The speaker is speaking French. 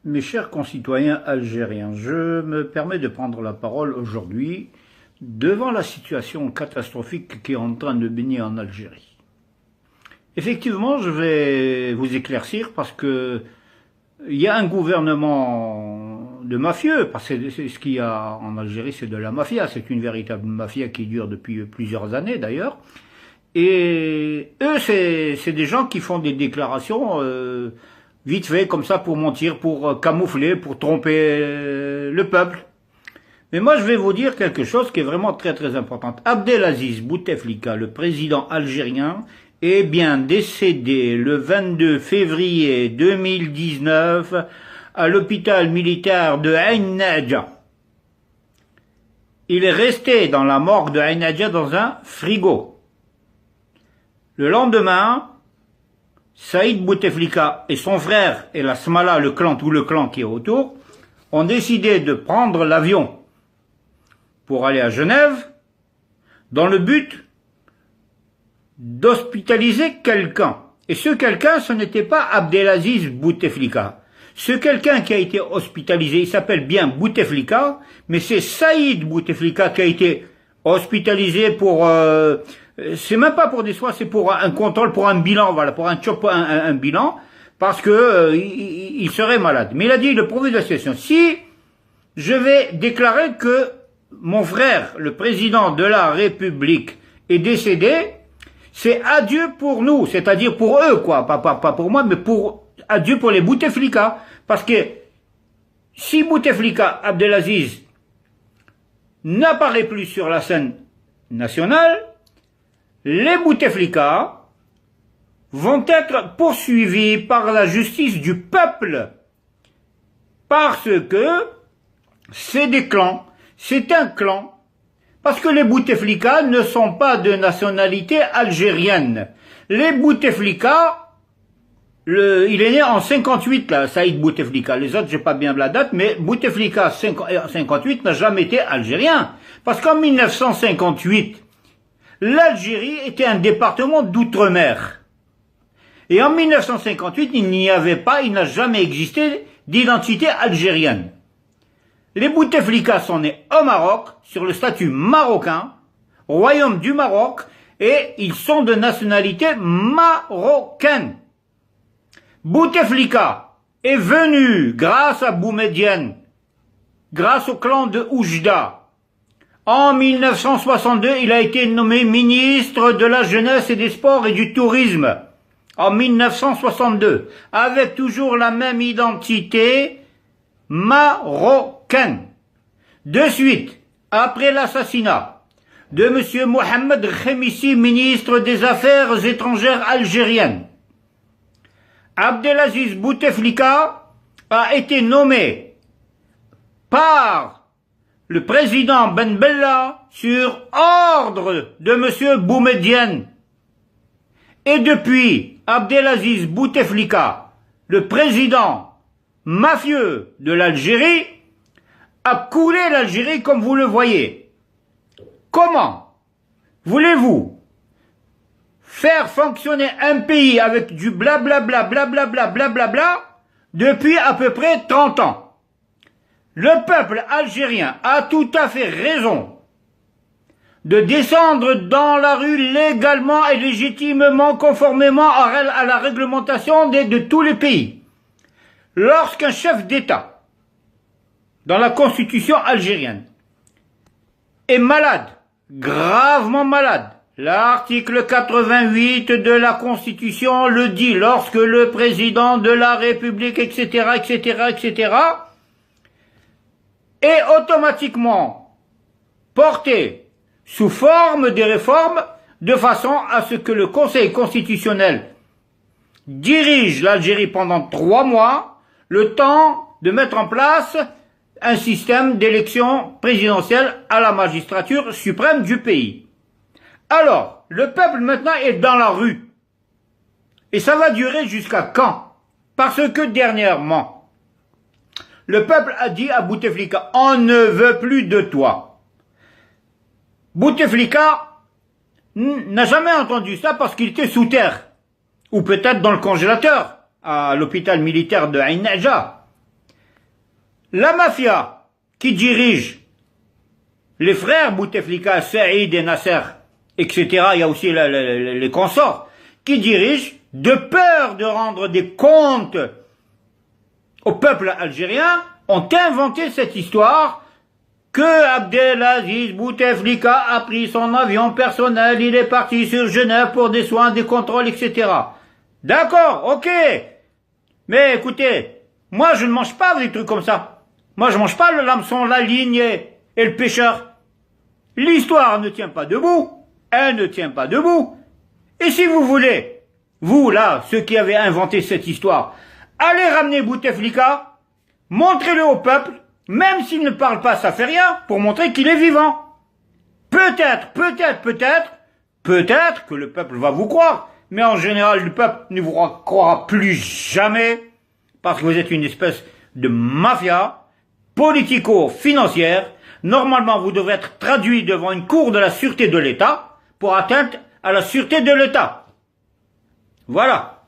Mes chers concitoyens algériens, je me permets de prendre la parole aujourd'hui devant la situation catastrophique qui est en train de baigner en Algérie. Effectivement, je vais vous éclaircir parce que il y a un gouvernement de mafieux, parce que c'est ce qu'il y a en Algérie, c'est de la mafia, c'est une véritable mafia qui dure depuis plusieurs années d'ailleurs. Et eux, c'est des gens qui font des déclarations vite fait, comme ça, pour mentir, pour camoufler, pour tromper le peuple. Mais moi, je vais vous dire quelque chose qui est vraiment très très important. Abdelaziz Bouteflika, le président algérien, est bien décédé le 22 février 2019 à l'hôpital militaire de Ain Nadja. Il est resté dans la morgue de Ain Nadja dans un frigo. Le lendemain, Saïd Bouteflika et son frère et la Smala, le clan, tout le clan qui est autour, ont décidé de prendre l'avion pour aller à Genève dans le but d'hospitaliser quelqu'un. Et ce quelqu'un, ce n'était pas Abdelaziz Bouteflika. Ce quelqu'un qui a été hospitalisé, il s'appelle bien Bouteflika, mais c'est Saïd Bouteflika qui a été hospitalisé pour... c'est même pas pour des soins, c'est pour un contrôle, pour un bilan, voilà, pour un bilan, parce que il serait malade. Mais il a dit, le profil de la situation, si je vais déclarer que mon frère, le président de la République, est décédé, c'est adieu pour nous, c'est-à-dire pour eux, quoi, pas pour moi, mais adieu pour les Bouteflika. Parce que si Bouteflika Abdelaziz n'apparaît plus sur la scène nationale, les Bouteflika vont être poursuivis par la justice du peuple. Parce que c'est des clans, c'est un clan. Parce que les Bouteflika ne sont pas de nationalité algérienne. Les Bouteflika, il est né en 58, là, Saïd Bouteflika. Les autres, j'ai pas bien la date, mais Bouteflika 58 n'a jamais été algérien. Parce qu'en 1958, l'Algérie était un département d'outre-mer. Et en 1958, il n'a jamais existé d'identité algérienne. Les Bouteflika sont nés au Maroc, sur le statut marocain, royaume du Maroc, et ils sont de nationalité marocaine. Bouteflika est venu grâce à Boumedienne, grâce au clan de Oujda. En 1962, il a été nommé ministre de la Jeunesse et des Sports et du Tourisme. En 1962, avec toujours la même identité marocaine. De suite, après l'assassinat de M. Mohamed Khemissi, ministre des Affaires étrangères algériennes, Abdelaziz Bouteflika a été nommé par le président Ben Bella sur ordre de M. Boumedienne. Et depuis, Abdelaziz Bouteflika, le président mafieux de l'Algérie, a coulé l'Algérie comme vous le voyez. Comment voulez-vous faire fonctionner un pays avec du blablabla, blablabla, blablabla, depuis à peu près 30 ans? Le peuple algérien a tout à fait raison de descendre dans la rue légalement et légitimement, conformément à la réglementation de tous les pays. Lorsqu'un chef d'État, dans la constitution algérienne, est malade, gravement malade, l'article 88 de la Constitution le dit, lorsque le président de la République, etc., etc., etc., est automatiquement porté sous forme des réformes, de façon à ce que le Conseil constitutionnel dirige l'Algérie pendant 3 mois, le temps de mettre en place un système d'élection présidentielle à la magistrature suprême du pays. Alors, le peuple maintenant est dans la rue. Et ça va durer jusqu'à quand? Parce que dernièrement, le peuple a dit à Bouteflika, on ne veut plus de toi. Bouteflika n'a jamais entendu ça parce qu'il était sous terre. Ou peut-être dans le congélateur, à l'hôpital militaire de Ain Nadja. La mafia qui dirige les frères Bouteflika, Saïd et Nasser, etc., il y a aussi les consorts, qui dirigent, de peur de rendre des comptes au peuple algérien, ont inventé cette histoire que Abdelaziz Bouteflika a pris son avion personnel, il est parti sur Genève pour des soins, des contrôles, etc. D'accord, ok. Mais écoutez, moi je ne mange pas des trucs comme ça. Moi je ne mange pas le hameçon, la ligne et le pêcheur. L'histoire ne tient pas debout. Elle ne tient pas debout. Et si vous voulez, vous là, ceux qui avez inventé cette histoire, allez ramener Bouteflika, montrez-le au peuple, même s'il ne parle pas, ça fait rien, pour montrer qu'il est vivant. Peut-être que le peuple va vous croire, mais en général, le peuple ne vous croira plus jamais, parce que vous êtes une espèce de mafia politico-financière. Normalement, vous devrez être traduit devant une cour de la sûreté de l'État pour atteinte à la sûreté de l'État. Voilà.